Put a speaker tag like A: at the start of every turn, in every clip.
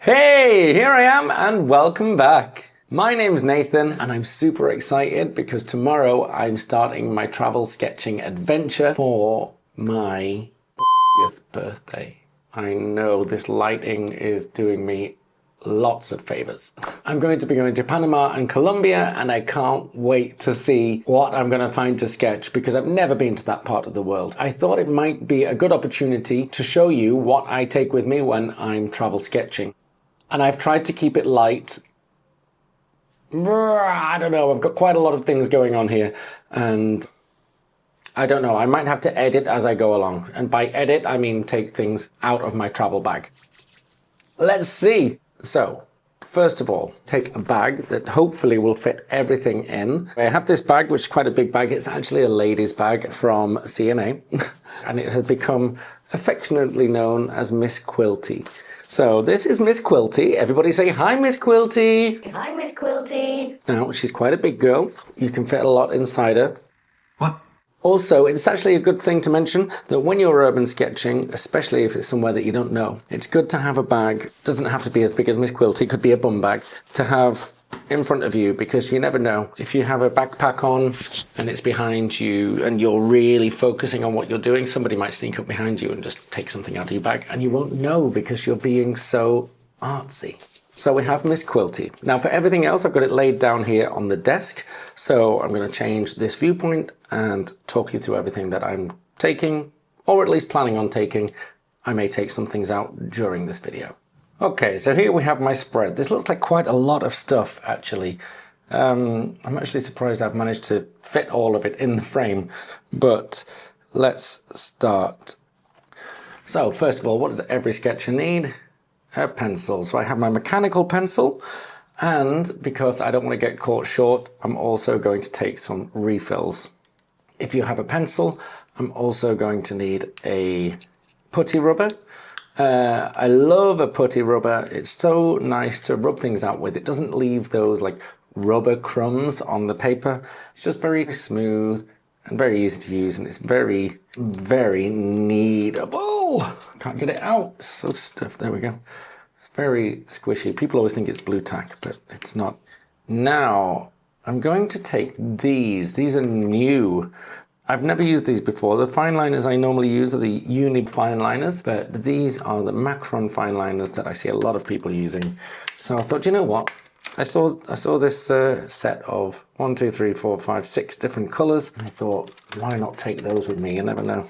A: Hey, here I am and welcome back. My name's Nathan and I'm super excited because tomorrow I'm starting my travel sketching adventure for my 40th birthday. I know this lighting is doing me lots of favors. I'm going to be going to Panama and Colombia and I can't wait to see what I'm going to find to sketch because I've never been to that part of the world. I thought it might be a good opportunity to show you what I take with me when I'm travel sketching. And I've tried to keep it light. I don't know, I've got quite a lot of things going on here and I don't know, I might have to edit as I go along. And by edit, I mean take things out of my travel bag. Let's see. So, first of all, take a bag that hopefully will fit everything in. I have this bag, which is quite a big bag. It's actually a lady's bag from CNA. And it has become affectionately known as Miss Quilty. So this is Miss Quilty. Everybody say, hi, Miss Quilty.
B: Hi, Miss Quilty.
A: Now, she's quite a big girl. You can fit a lot inside her.
C: What?
A: Also, it's actually a good thing to mention that when you're urban sketching, especially if it's somewhere that you don't know, it's good to have a bag. It doesn't have to be as big as Miss Quilty. It could be a bum bag to have in front of you because you never know. If you have a backpack on and it's behind you and you're really focusing on what you're doing, somebody might sneak up behind you and just take something out of your bag and you won't know because you're being so artsy. So we have Miss Quilty. Now for everything else, I've got it laid down here on the desk. So I'm going to change this viewpoint and talk you through everything that I'm taking, or at least planning on taking. I may take some things out during this video. Okay, so here we have my spread. This looks like quite a lot of stuff, actually. I'm actually surprised I've managed to fit all of it in the frame, but let's start. So first of all, what does every sketcher need? A pencil. So I have my mechanical pencil, and because I don't want to get caught short, I'm also going to take some refills. If you have a pencil, I'm also going to need a putty rubber. I love a putty rubber. It's so nice to rub things out with. It doesn't leave those like rubber crumbs on the paper. It's just very smooth and very easy to use, and it's very, very kneadable. Can't get it out. It's so stiff. There we go. It's very squishy. People always think it's blue tack, but it's not. Now, I'm going to take these. These are new. I've never used these before. The fine liners I normally use are the Uni fine liners, but these are the Macron fine liners that I see a lot of people using. So I thought, you know what? I saw this set of 1, 2, 3, 4, 5, 6 different colors. I thought, why not take those with me? You never know.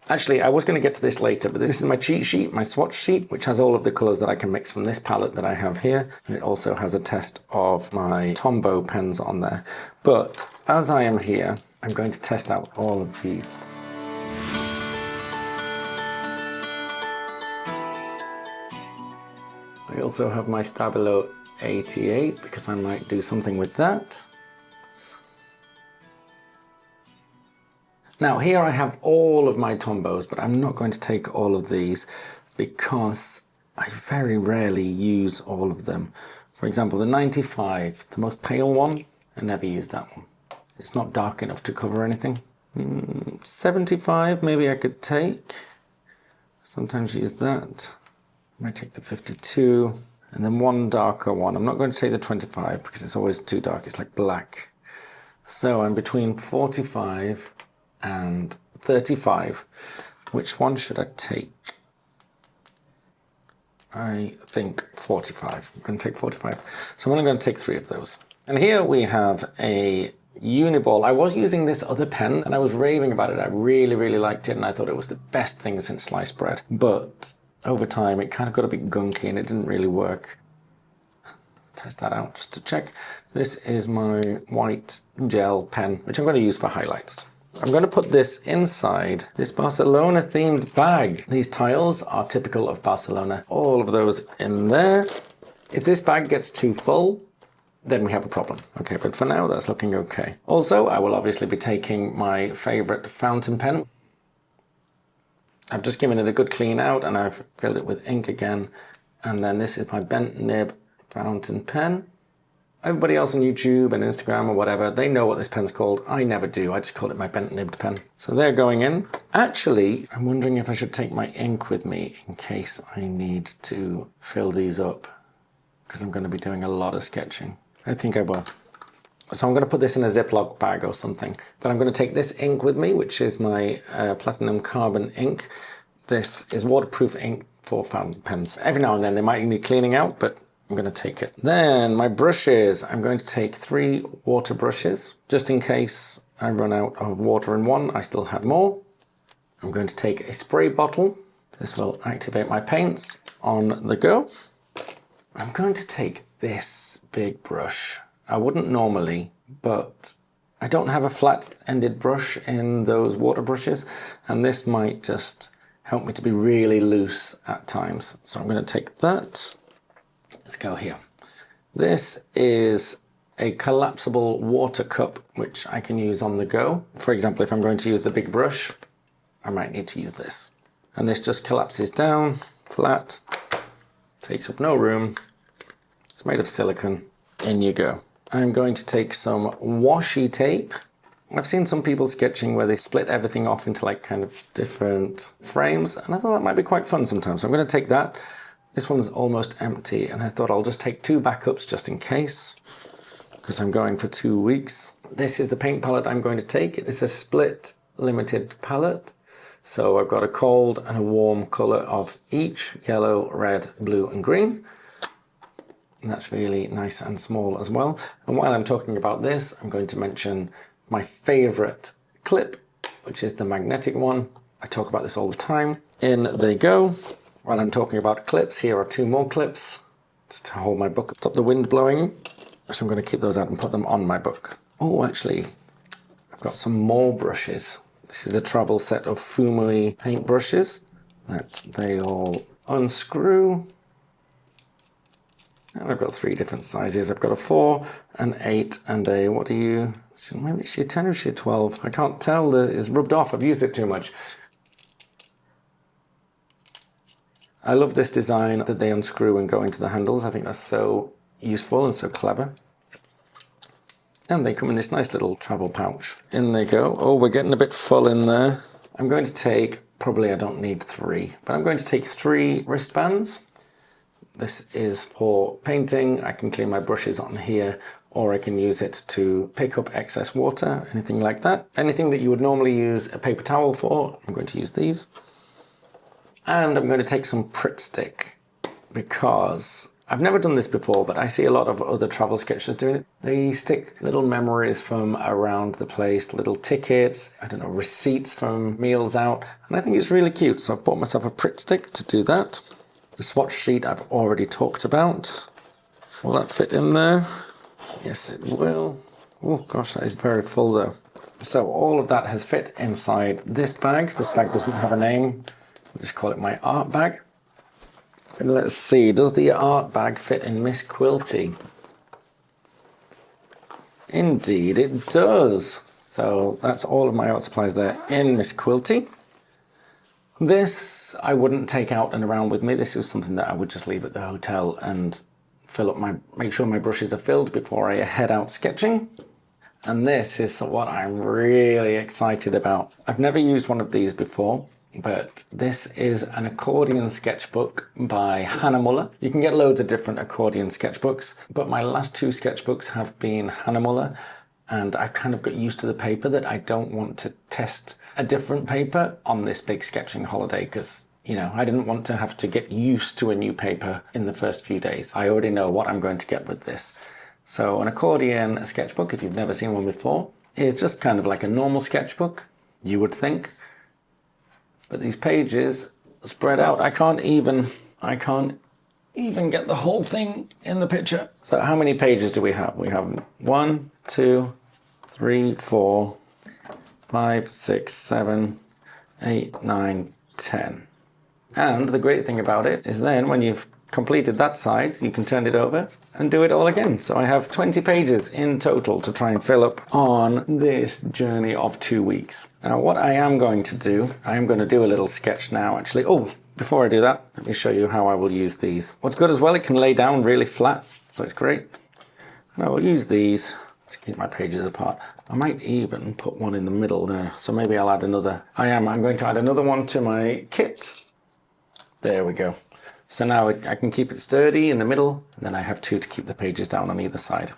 A: Actually, I was going to get to this later, but this is my cheat sheet, my swatch sheet, which has all of the colors that I can mix from this palette that I have here. And it also has a test of my Tombow pens on there. But as I am here, I'm going to test out all of these. I also have my Stabilo 88 because I might do something with that. Now here I have all of my Tombows, but I'm not going to take all of these because I very rarely use all of them. For example, the 95, the most pale one, I never use that one. It's not dark enough to cover anything. 75 maybe I could take. Sometimes use that. I might take the 52 and then one darker one. I'm not going to take the 25 because it's always too dark. It's like black. So I'm between 45 and 35. Which one should I take? I think 45. I'm going to take 45. So I'm only going to take 3 of those. And here we have a Uniball. I was using this other pen and I was raving about it. I really, really liked it and I thought it was the best thing since sliced bread. But over time it kind of got a bit gunky and it didn't really work. Test that out just to check. This is my white gel pen, which I'm going to use for highlights. I'm going to put this inside this Barcelona themed bag. These tiles are typical of Barcelona. All of those in there. If this bag gets too full, then we have a problem. Okay, but for now that's looking okay. Also, I will obviously be taking my favorite fountain pen. I've just given it a good clean out and I've filled it with ink again. And then this is my bent nib fountain pen. Everybody else on YouTube and Instagram or whatever, they know what this pen's called. I never do. I just call it my bent-nibbed pen. So they're going in. Actually, I'm wondering if I should take my ink with me in case I need to fill these up, because I'm going to be doing a lot of sketching. I think I will. So I'm going to put this in a Ziploc bag or something. Then I'm going to take this ink with me, which is my platinum carbon ink. This is waterproof ink for fountain pens. Every now and then they might need cleaning out, but I'm going to take it. Then my brushes. I'm going to take 3 water brushes, just in case I run out of water in one. I still have more. I'm going to take a spray bottle. This will activate my paints on the go. I'm going to take this big brush. I wouldn't normally, but I don't have a flat-ended brush in those water brushes, and this might just help me to be really loose at times. So I'm going to take that. Let's go here. This is a collapsible water cup, which I can use on the go. For example, if I'm going to use the big brush, I might need to use this. And this just collapses down, flat, takes up no room. It's made of silicone. In you go. I'm going to take some washi tape. I've seen some people sketching where they split everything off into like kind of different frames, and I thought that might be quite fun sometimes. So I'm going to take that. This one's almost empty, and I thought I'll just take 2 backups just in case, because I'm going for 2 weeks. This is the paint palette I'm going to take. It is a split limited palette. So I've got a cold and a warm color of each, yellow, red, blue, and green. And that's really nice and small as well. And while I'm talking about this, I'm going to mention my favorite clip, which is the magnetic one. I talk about this all the time. In they go. While I'm talking about clips, here are 2 more clips just to hold my book, stop the wind blowing. So I'm going to keep those out and put them on my book. Oh, actually, I've got some more brushes. This is a travel set of Fumui paint brushes that they all unscrew. And I've got 3 different sizes. I've got a 4, an 8, and a, what are you? Maybe it's your 10 or your 12. I can't tell. It's rubbed off. I've used it too much. I love this design that they unscrew and go into the handles. I think that's so useful and so clever. And they come in this nice little travel pouch. In they go. Oh, we're getting a bit full in there. I'm going to take, probably I don't need 3, but I'm going to take 3 wristbands. This is for painting. I can clean my brushes on here, or I can use it to pick up excess water, anything like that. Anything that you would normally use a paper towel for, I'm going to use these. And I'm going to take some Pritt stick, because I've never done this before, but I see a lot of other travel sketchers doing it. They stick little memories from around the place, little tickets, I don't know, receipts from meals out, and I think it's really cute. So I've bought myself a Pritt stick to do that. The swatch sheet I've already talked about. Will that fit in there? Yes, it will. Oh gosh, that is very full though. So all of that has fit inside this bag. This bag doesn't have a name. I'll just call it my art bag. And let's see, does the art bag fit in Miss Quilty? Indeed it does. So that's all of my art supplies there in Miss Quilty. This I wouldn't take out and around with me. This is something that I would just leave at the hotel and fill up make sure my brushes are filled before I head out sketching. And this is what I'm really excited about. I've never used one of these before, but this is an accordion sketchbook by Hannah Muller. You can get loads of different accordion sketchbooks, but my last 2 sketchbooks have been Hannah Muller, and I've kind of got used to the paper that I don't want to test a different paper on this big sketching holiday, because, you know, I didn't want to have to get used to a new paper in the first few days. I already know what I'm going to get with this. So an accordion sketchbook, if you've never seen one before, is just kind of like a normal sketchbook, you would think. But these pages spread out. I can't even get the whole thing in the picture. So how many pages do we have? We have 1, 2, 3, 4, 5, 6, 7, 8, 9, 10. And the great thing about it is then when you've completed that side, you can turn it over and do it all again. So I have 20 pages in total to try and fill up on this journey of 2 weeks. Now what I am going to do, I am going to do a little sketch now actually. Oh, before I do that, let me show you how I will use these. What's good as well, it can lay down really flat, so it's great. And I will use these to keep my pages apart. I might even put one in the middle there. So maybe I'll add another. I'm going to add another one to my kit. There we go. So now I can keep it sturdy in the middle, and then I have two to keep the pages down on either side.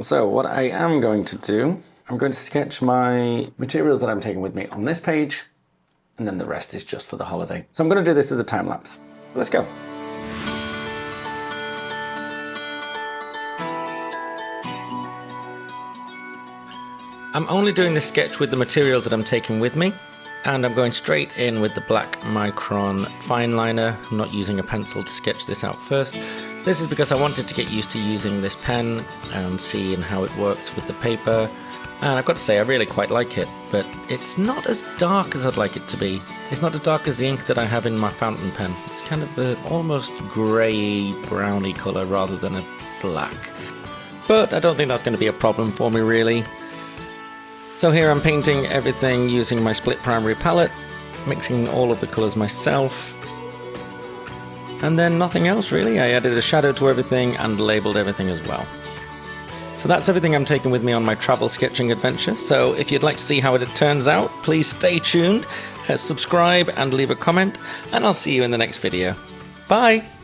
A: So what I am going to do, I'm going to sketch my materials that I'm taking with me on this page, and then the rest is just for the holiday. So I'm going to do this as a time lapse. Let's go. I'm only doing this sketch with the materials that I'm taking with me, and I'm going straight in with the black micron fine liner. I'm not using a pencil to sketch this out first. This is because I wanted to get used to using this pen and seeing how it works with the paper. And I've got to say, I really quite like it, but it's not as dark as I'd like it to be. It's not as dark as the ink that I have in my fountain pen. It's kind of an almost grey, browny colour rather than a black. But I don't think that's going to be a problem for me, really. So here I'm painting everything using my split primary palette, mixing all of the colours myself. And then nothing else really. I added a shadow to everything and labelled everything as well. So that's everything I'm taking with me on my travel sketching adventure. So if you'd like to see how it turns out, please stay tuned, subscribe and leave a comment, and I'll see you in the next video. Bye!